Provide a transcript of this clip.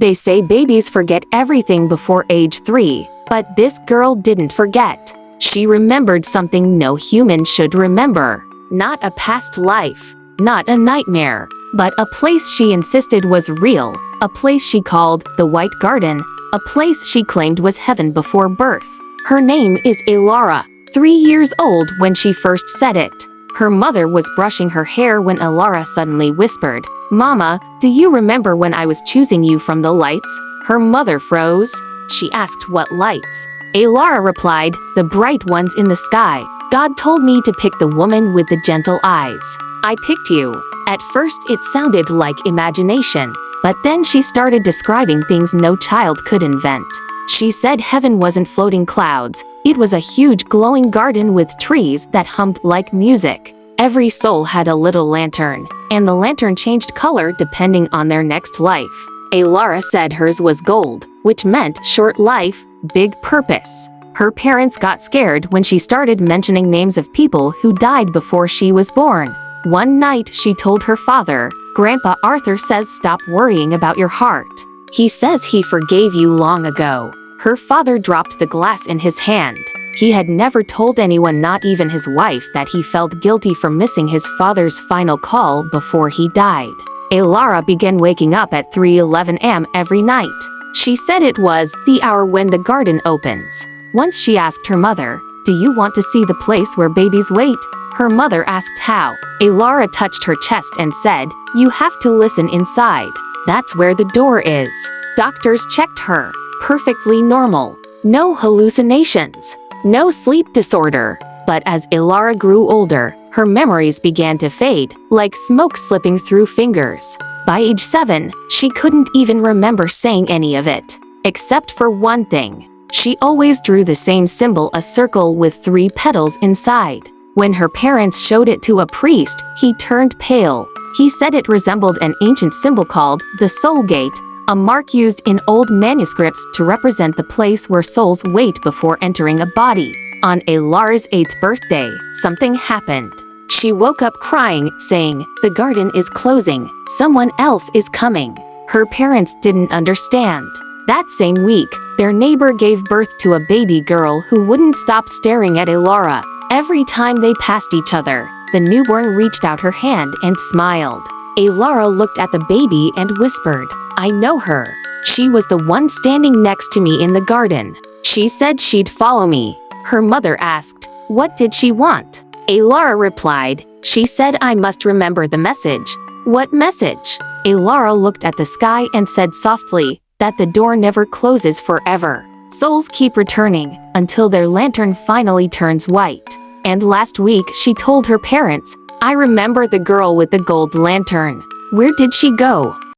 They say babies forget everything before age 3, but this girl didn't forget. She remembered something no human should remember. Not a past life, not a nightmare, but a place she insisted was real, a place she called the White Garden, a place she claimed was heaven before birth. Her name is Elara, 3 years old when she first said it. Her mother was brushing her hair when Elara suddenly whispered, "Mama, do you remember when I was choosing you from the lights?" Her mother froze. She asked what lights. Elara replied, "The bright ones in the sky. God told me to pick the woman with the gentle eyes. I picked you." At first it sounded like imagination, but then she started describing things no child could invent. She said heaven wasn't floating clouds, it was a huge glowing garden with trees that hummed like music. Every soul had a little lantern, and the lantern changed color depending on their next life. Elara said hers was gold, which meant short life, big purpose. Her parents got scared when she started mentioning names of people who died before she was born. One night she told her father, "Grandpa Arthur says stop worrying about your heart. He says he forgave you long ago." Her father dropped the glass in his hand. He had never told anyone, not even his wife, that he felt guilty for missing his father's final call before he died. Elara began waking up at 3:11 am every night. She said it was the hour when the garden opens. Once she asked her mother, "Do you want to see the place where babies wait?" Her mother asked how. Elara touched her chest and said, "You have to listen inside. That's where the door is." Doctors checked her. Perfectly normal. No hallucinations. No sleep disorder. But as Elara grew older, her memories began to fade, like smoke slipping through fingers. By age 7, she couldn't even remember saying any of it. Except for one thing. She always drew the same symbol, a circle with 3 petals inside. When her parents showed it to a priest, he turned pale. He said it resembled an ancient symbol called the Soul Gate, a mark used in old manuscripts to represent the place where souls wait before entering a body. On Elara's 8th birthday, something happened. She woke up crying, saying, "The garden is closing. Someone else is coming." Her parents didn't understand. That same week, their neighbor gave birth to a baby girl who wouldn't stop staring at Elara. Every time they passed each other, the newborn reached out her hand and smiled. Elara looked at the baby and whispered, "I know her. She was the one standing next to me in the garden. She said she'd follow me." Her mother asked, "What did she want?" Elara replied, "She said I must remember the message." "What message?" Elara looked at the sky and said softly, "That the door never closes forever. Souls keep returning until their lantern finally turns white." And last week she told her parents, "I remember the girl with the gold lantern. Where did she go?"